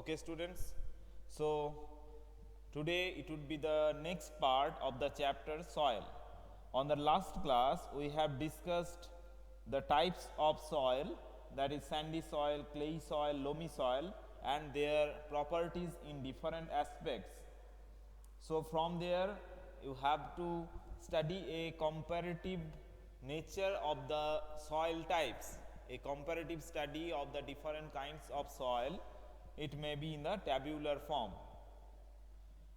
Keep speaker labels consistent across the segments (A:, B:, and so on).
A: Okay, students. So today it would be the next part of the chapter soil. On the last class, we have discussed the types of soil, that is sandy soil, clay soil, loamy soil, and their properties in different aspects. So from there you have to study a comparative nature of the soil types, a comparative study of the different kinds of soil. It may be in the tabular form.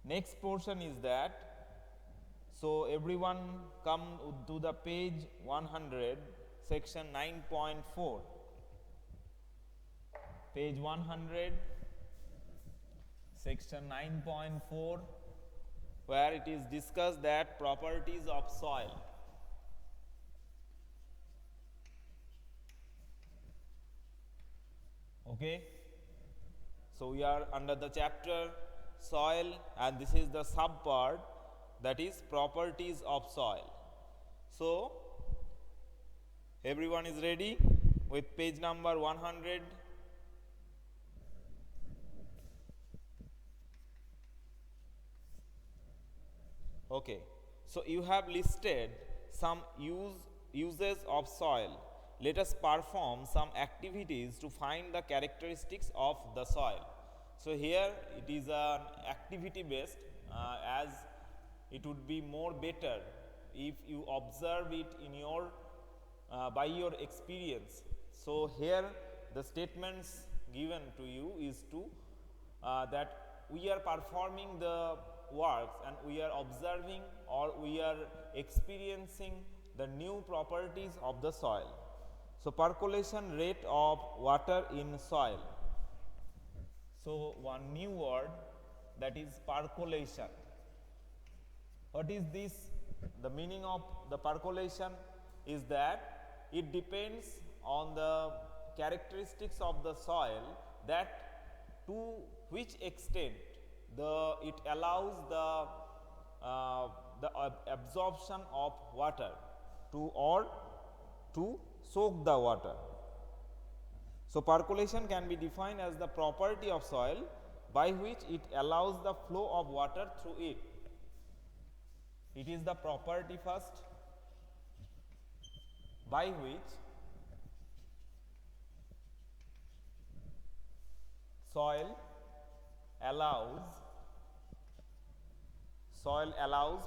A: Next portion is that, so everyone come to the page 100, section 9.4. Page 100, section 9.4, where it is discussed that properties of soil. Okay. So we are under the chapter soil, and this is the sub part, that is properties of soil. So everyone is ready with page number 100. Okay. So you have listed some uses of soil. Let us perform some activities to find the characteristics of the soil. So here it is an activity based, as it would be more better if you observe it in your by your experience. So here the statements given to you is to that we are performing the works and we are observing or we are experiencing the new properties of the soil. So percolation rate of water in soil. So one new word, that is percolation. What is this? The meaning of the percolation is that it depends on the characteristics of the soil, that to which extent it allows the absorption of water to soak the water. So percolation can be defined as the property of soil by which it allows the flow of water through it. It is the property first by which soil allows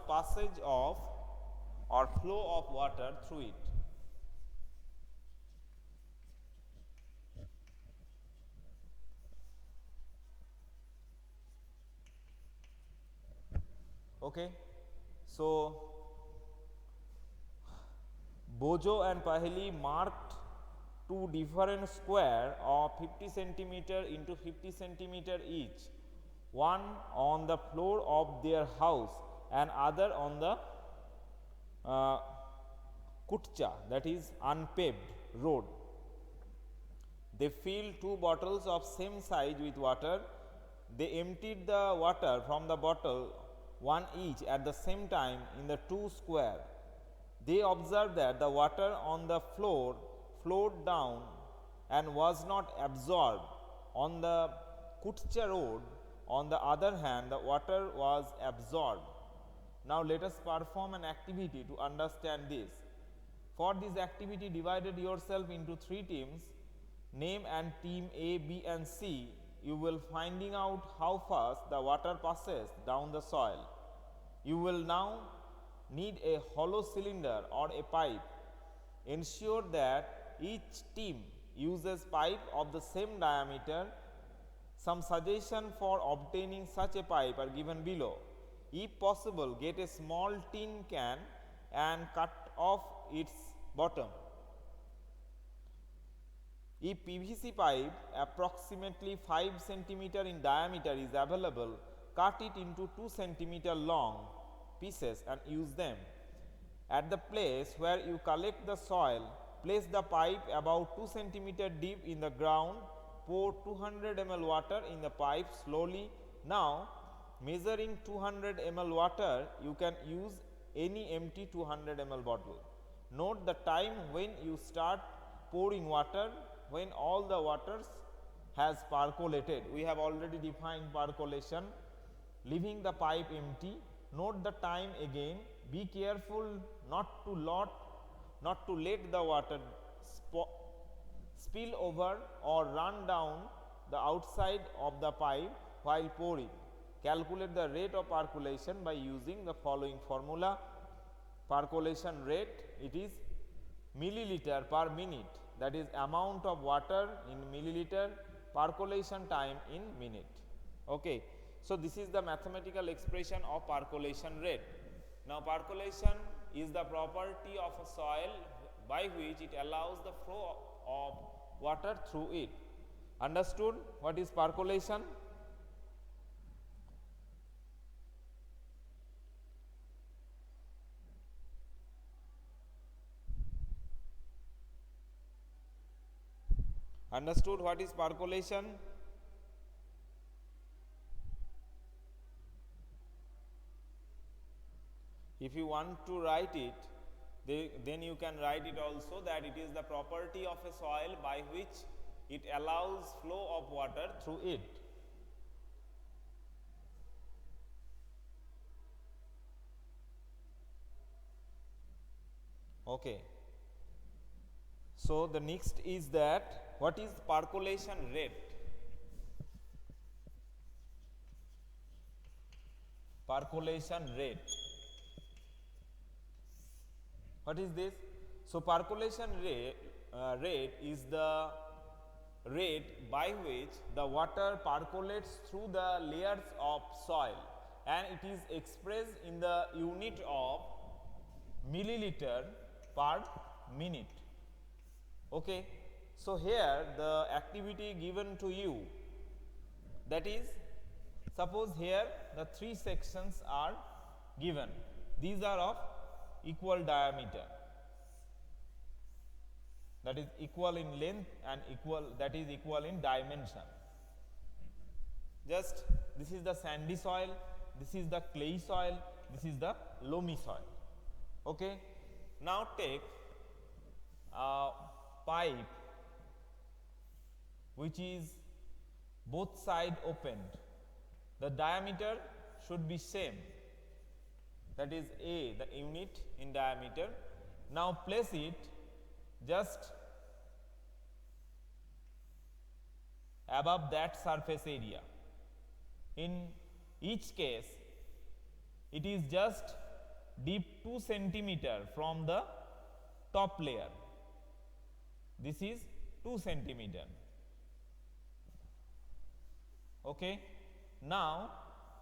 A: passage of or flow of water through it. Okay. So Bojo and Paheli marked two different square of 50 centimeter into 50 centimeter each, one on the floor of their house and other on the kutcha, that is unpaved road. They filled two bottles of same size with water. They emptied the water from the bottle, one each at the same time in the two square. They observed that the water on the floor flowed down and was not absorbed. On the Kutcha road, on the other hand, the water was absorbed. Now let us perform an activity to understand this. For this activity, divided yourself into three teams. Name and team A, B and C. You will finding out how fast the water passes down the soil. You will now need a hollow cylinder or a pipe. Ensure that each team uses pipe of the same diameter. Some suggestions for obtaining such a pipe are given below. If possible, get a small tin can and cut off its bottom. If PVC pipe approximately 5 cm in diameter is available, cut it into 2 cm long pieces and use them. At the place where you collect the soil, place the pipe about 2 cm deep in the ground. Pour 200 ml water in the pipe slowly. Now, measuring 200 ml water, you can use any empty 200 ml bottle. Note the time when you start pouring water. When all the waters has percolated. We have already defined percolation. Leaving the pipe empty, note the time again. Be careful not to let the water spill over or run down the outside of the pipe while pouring. Calculate the rate of percolation by using the following formula. Percolation rate, it is milliliter per minute, that is amount of water in milliliter, percolation time in minute. Okay. So, this is the mathematical expression of percolation rate. Now, percolation is the property of a soil by which it allows the flow of water through it. Understood what is percolation? Understood what is percolation? If you want to write it, then you can write it also that it is the property of a soil by which it allows flow of water through it. Okay. So, the next is that what is percolation rate? Percolation rate. What is this? So, percolation rate is the rate by which the water percolates through the layers of soil, and it is expressed in the unit of milliliter per minute. Okay. So, here the activity given to you, that is, suppose here the 3 sections are given. These are of equal diameter, that is equal in length and equal in dimension. Just this is the sandy soil, this is the clay soil, this is the loamy soil. Okay. Now, take a pipe which is both side opened. The diameter should be same, that is A, the unit in diameter. Now, place it just above that surface area. In each case, it is just deep 2 centimeter from the top layer. This is 2 centimeter. Okay. Now,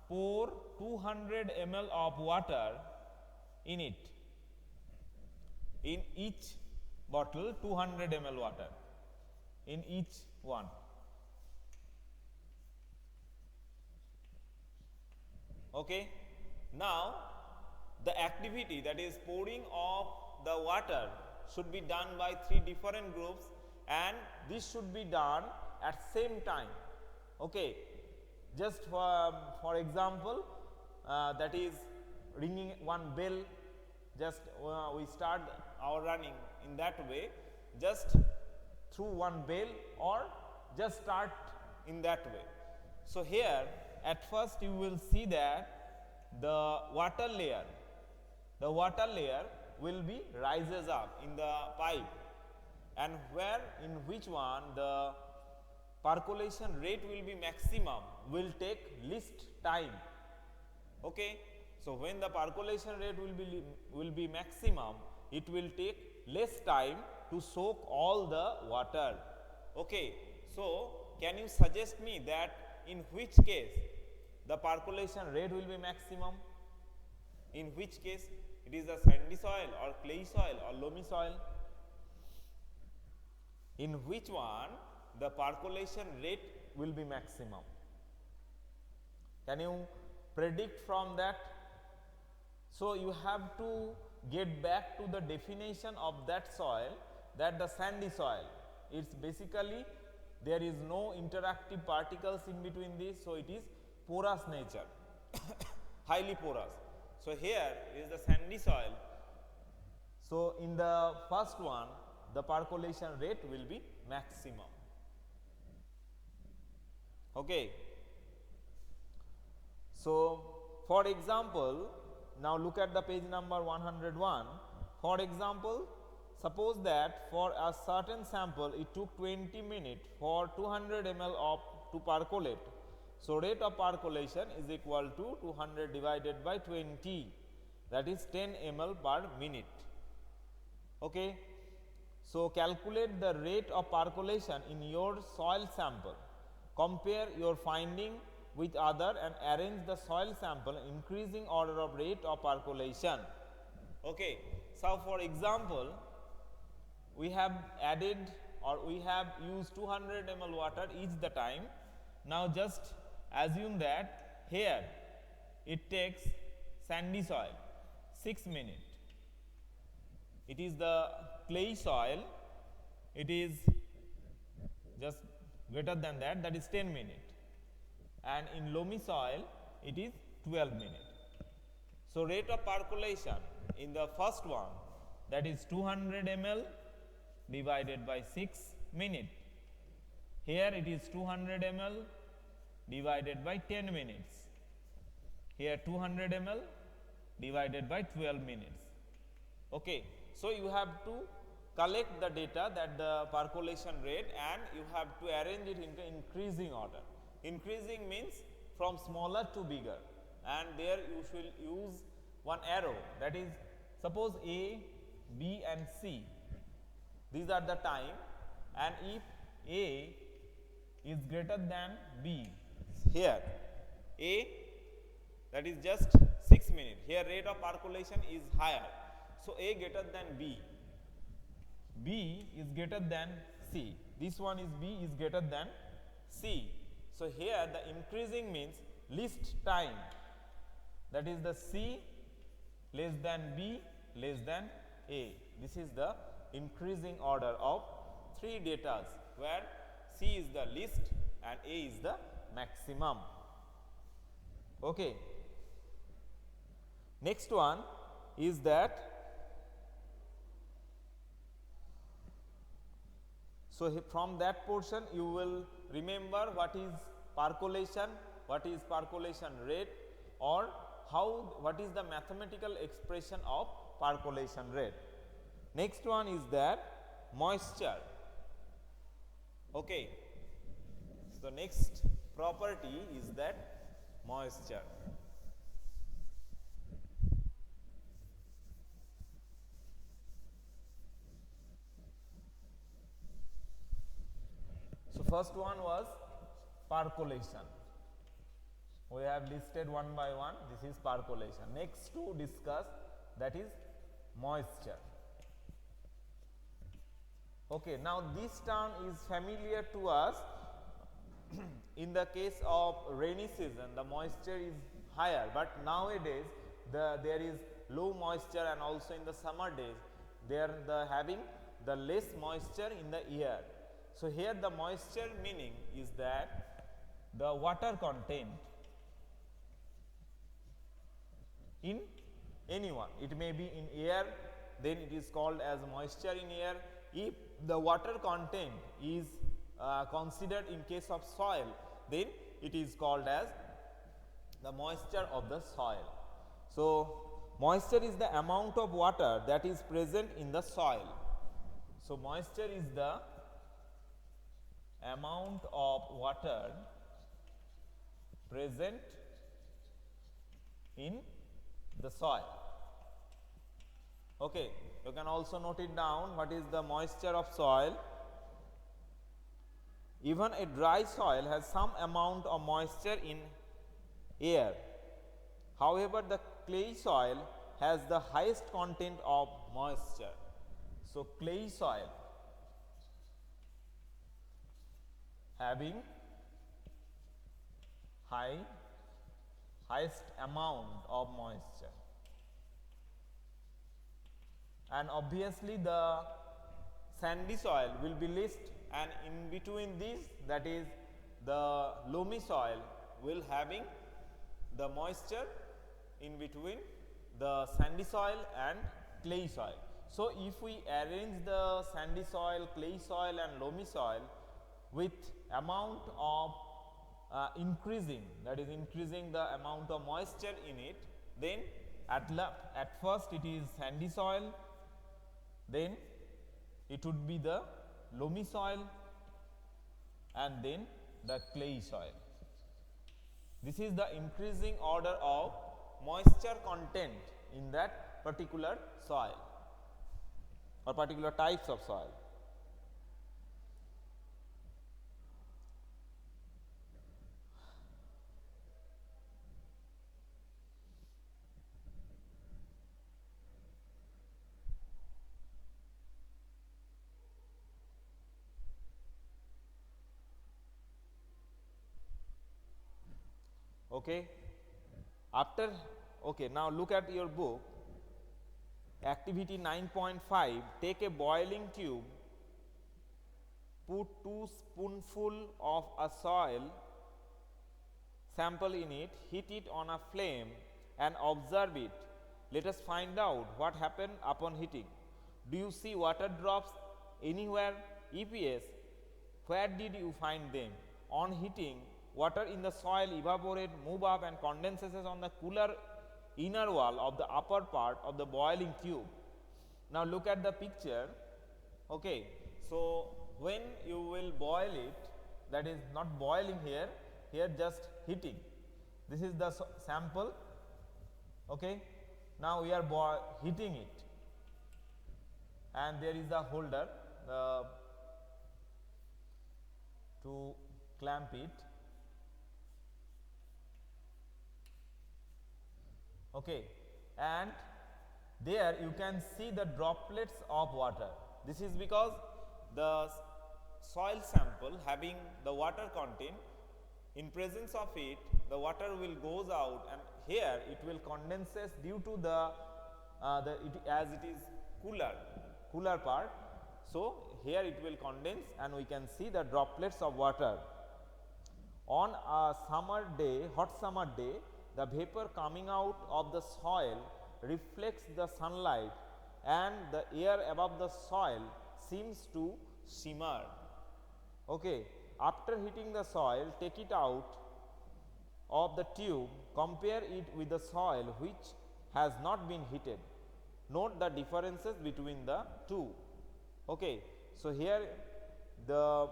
A: pour 200 ml of water in it. In each bottle 200 ml water in each one. Okay. Now, the activity, that is pouring of the water, should be done by 3 different groups, and this should be done at same time. Okay. Just for example, that is ringing one bell, just we start our running in that way, just through one bell, or just start in that way. So, here at first you will see that the water layer will be rises up in the pipe, and where in which one the percolation rate will be maximum, will take least time. Okay. So, when the percolation rate will be maximum, it will take less time to soak all the water. Okay. So, can you suggest me that in which case the percolation rate will be maximum? In which case it is a sandy soil or clay soil or loamy soil? In which one the percolation rate will be maximum? Can you predict from that? So, you have to get back to the definition of that soil, that the sandy soil, it is basically there is no interactive particles in between this. So, it is porous nature, highly porous. So, here is the sandy soil. So, in the first one the percolation rate will be maximum. Okay. So, for example, now look at the page number 101. For example, suppose that for a certain sample it took 20 minutes for 200 ml of to percolate. So, rate of percolation is equal to 200 divided by 20, that is 10 ml per minute. Okay. So, calculate the rate of percolation in your soil sample. Compare your finding with other and arrange the soil sample in increasing order of rate of percolation. Okay. So, for example, we have added or we have used 200 ml water each the time. Now, just assume that here it takes sandy soil 6 minutes. It is the clay soil, it is just greater than that, that is 10 minutes, and in loamy soil it is 12 minutes. So, rate of percolation in the first one, that is 200 ml divided by 6 minutes. Here it is 200 ml divided by 10 minutes. Here 200 ml divided by 12 minutes. Okay. So, you have to collect the data, that the percolation rate, and you have to arrange it into increasing order. Increasing means from smaller to bigger, and there you should use one arrow, that is suppose A, B and C, these are the time, and if A is greater than B, here A, that is just 6 minutes, here rate of percolation is higher. So, A greater than B, B is greater than C, this one is B is greater than C. So, here the increasing means least time, that is the C less than B less than A. This is the increasing order of 3 datas, where C is the least and A is the maximum. Okay. Next one is that, so from that portion you will remember what is percolation, what is percolation rate, or what is the mathematical expression of percolation rate. Next one is that moisture. Okay. So, next property is that moisture. So, first one was percolation. We have listed one by one, this is percolation. Next to discuss, that is moisture. Okay, now this term is familiar to us. In the case of rainy season, the moisture is higher, but nowadays there is low moisture, and also in the summer days they are having the less moisture in the air. So, here the moisture meaning is that the water content in anyone, it may be in air, then it is called as moisture in air. If the water content is considered in case of soil, then it is called as the moisture of the soil. So, moisture is the amount of water that is present in the soil. So, moisture is the amount of water present in the soil. Okay. You can also note it down, what is the moisture of soil. Even a dry soil has some amount of moisture in air. However, the clay soil has the highest content of moisture. So, clay soil having highest amount of moisture, and obviously the sandy soil will be least, and in between these, that is the loamy soil will having the moisture in between the sandy soil and clay soil. So, if we arrange the sandy soil, clay soil and loamy soil with amount of increasing, that is increasing the amount of moisture in it, then at first it is sandy soil, then it would be the loamy soil, and then the clay soil. This is the increasing order of moisture content in that particular soil or particular types of soil. Okay. After, okay, now look at your book, activity 9.5, take a boiling tube, put 2 spoonful of a soil sample in it, heat it on a flame and observe it. Let us find out what happened upon heating. Do you see water drops anywhere? If yes, where did you find them? On heating, water in the soil evaporate, move up and condenses on the cooler inner wall of the upper part of the boiling tube. Now look at the picture. Okay, so when you will boil it, that is not boiling here, here just heating. This is the sample. Okay, now we are heating it, and there is a holder to clamp it. Okay, and there you can see the droplets of water. This is because the soil sample having the water content, in presence of it the water will goes out, and here it will condenses due to the as it is cooler part. So here it will condense and we can see the droplets of water. On a summer day, hot summer day, the vapor coming out of the soil reflects the sunlight and the air above the soil seems to shimmer. Okay. After heating the soil, take it out of the tube, compare it with the soil which has not been heated. Note the differences between the two. Okay. So here the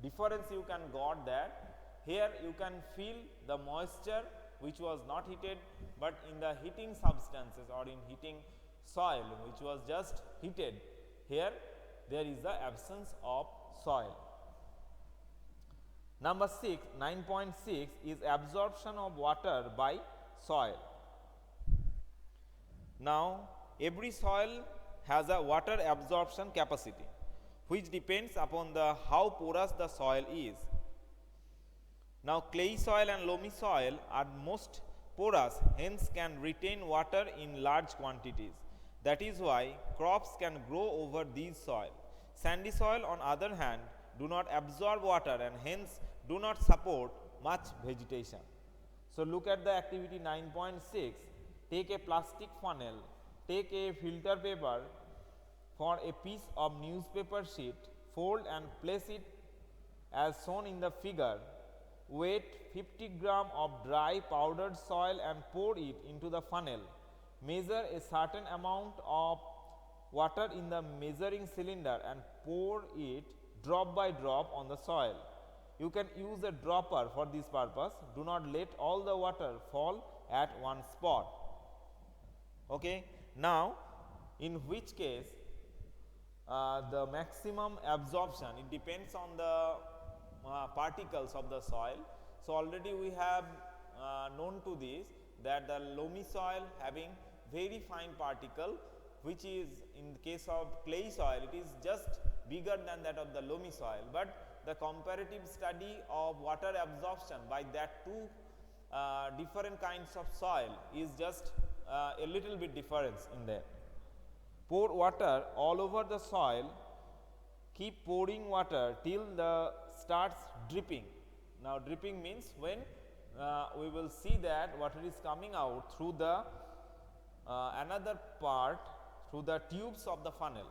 A: difference you can got that here you can feel the moisture which was not heated, but in the heating substances or in heating soil which was just heated, here there is the absence of soil. Number 6, 9.6 is absorption of water by soil. Now every soil has a water absorption capacity which depends upon the how porous the soil is. Now clay soil and loamy soil are most porous, hence can retain water in large quantities. That is why crops can grow over these soil. Sandy soil on other hand do not absorb water and hence do not support much vegetation. So look at the activity 9.6, take a plastic funnel, take a filter paper for a piece of newspaper sheet, fold and place it as shown in the figure. Weight 50 gram of dry powdered soil and pour it into the funnel. Measure a certain amount of water in the measuring cylinder and pour it drop by drop on the soil. You can use a dropper for this purpose. Do not let all the water fall at one spot. Okay. Now, in which case the maximum absorption, it depends on the particles of the soil. So already we have known to this that the loamy soil having very fine particle, which is in the case of clay soil it is just bigger than that of the loamy soil, but the comparative study of water absorption by that two different kinds of soil is just a little bit difference in there. Pour water all over the soil, keep pouring water till the starts dripping. Now dripping means when we will see that water is coming out through the another part through the tubes of the funnel.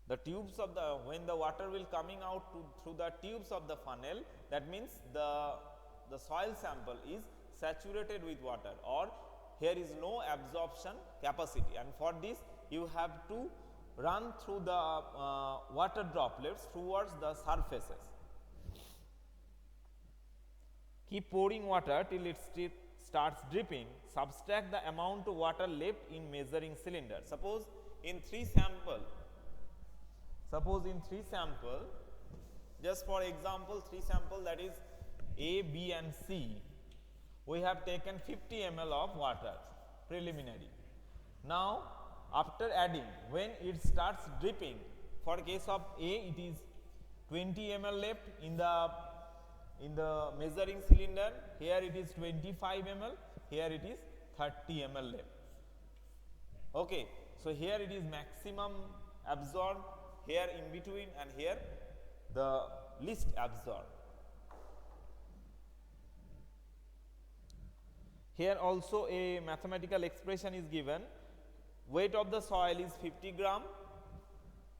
A: The tubes of the, when the water will coming out through the tubes of the funnel, that means the soil sample is saturated with water, or here is no absorption capacity, and for this you have to run through the water droplets towards the surfaces. Keep pouring water till it starts dripping. Subtract the amount of water left in measuring cylinder. Suppose in three sample, just for example, three sample, that is A, B and C, we have taken 50 ml of water preliminary. Now after adding, when it starts dripping, for case of A it is 20 ml left in the measuring cylinder, here it is 25 ml, here it is 30 ml left. Okay, so here it is maximum absorbed, here in between, and here the least absorbed. Here also a mathematical expression is given. Weight of the soil is 50 gram.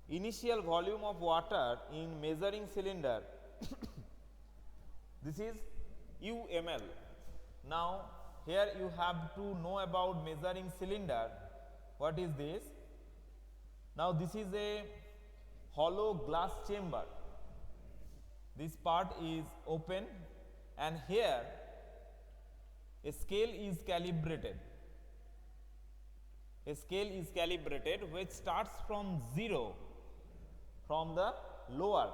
A: Initial volume of water in measuring cylinder this is UML. Now here you have to know about measuring cylinder. What is this? Now this is a hollow glass chamber. This part is open, and here a scale is calibrated. A scale is calibrated which starts from 0, from the lower,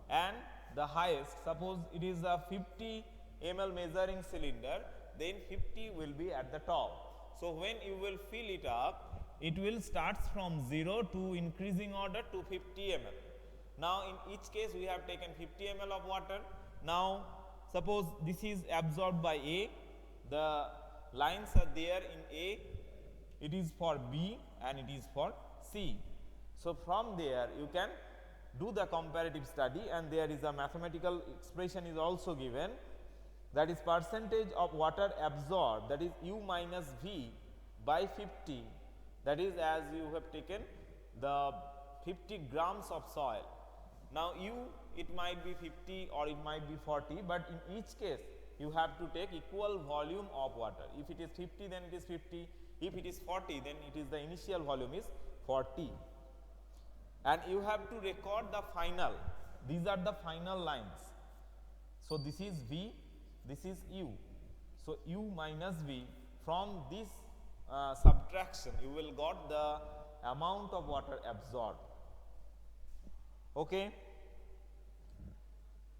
A: and the highest. Suppose it is a 50 ml measuring cylinder, then 50 will be at the top. So when you will fill it up, it will starts from 0 to increasing order to 50 ml. Now in each case we have taken 50 ml of water. Now suppose this is absorbed by A, the lines are there in A, it is for B and it is for C. So from there you can do the comparative study, and there is a mathematical expression is also given, that is percentage of water absorbed, that is U minus V by 50, that is as you have taken the 50 grams of soil. Now U, it might be 50 or it might be 40, but in each case you have to take equal volume of water. If it is 50, then it is 50, if it is 40, then it is the initial volume is 40. And you have to record the final, these are the final lines. So this is V, this is U. So U minus V, from this subtraction you will got the amount of water absorbed. Okay.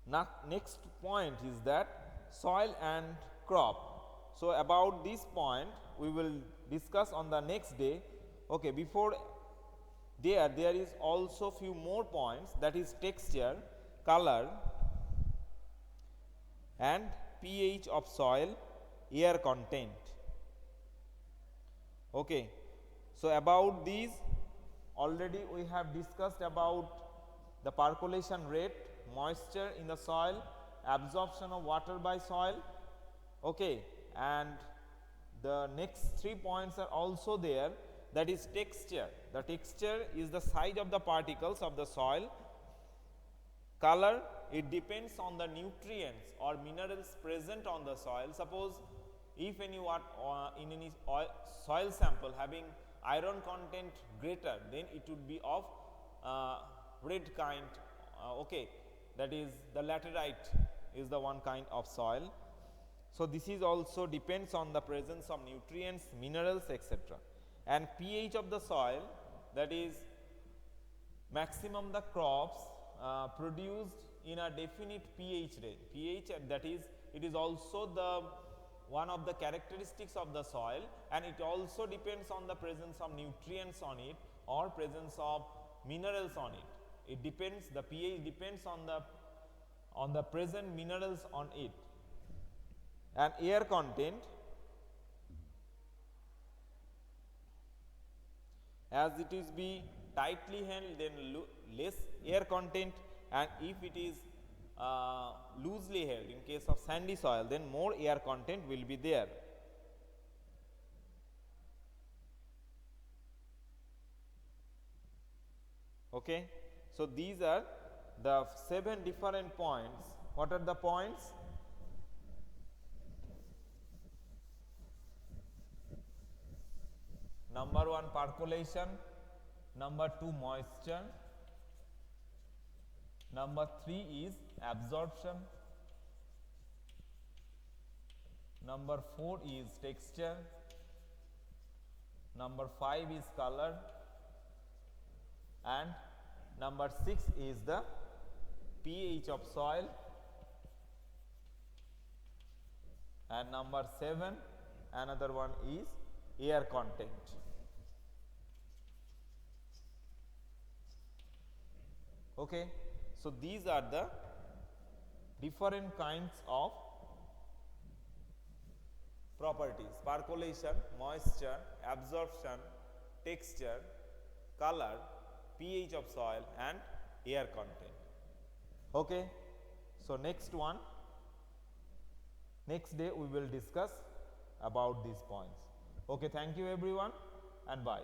A: Now next point is that soil and crop. So about this point we will discuss on the next day. Okay, before there is also few more points, that is texture, color and pH of soil, air content. Okay. So about these already we have discussed about the percolation rate, moisture in the soil, absorption of water by soil. Okay. And the next 3 points are also there, that is texture. The texture is the size of the particles of the soil. Color, it depends on the nutrients or minerals present on the soil. Suppose if any in any soil sample having iron content greater, then it would be of red kind. Okay, that is the laterite is the one kind of soil. So this is also depends on the presence of nutrients, minerals, etc. And pH of the soil, that is maximum the crops produced in a definite pH range. pH, that is, it is also the one of the characteristics of the soil, and it also depends on the presence of nutrients on it or presence of minerals on it. It depends, the pH depends on the present minerals on it. And air content, as it is be tightly held, then less air content, and if it is loosely held, in case of sandy soil, then more air content will be there. Okay. So, these are the 7 different points. What are the points? Number 1 percolation, number 2 moisture, number 3 is absorption, number 4 is texture, number 5 is color, and number 6 is the pH of soil, and number 7 another one is air content. Okay. So, these are the different kinds of properties: percolation, moisture, absorption, texture, color, pH of soil, and air content. Okay. So, next day we will discuss about these points. Okay, thank you everyone and bye.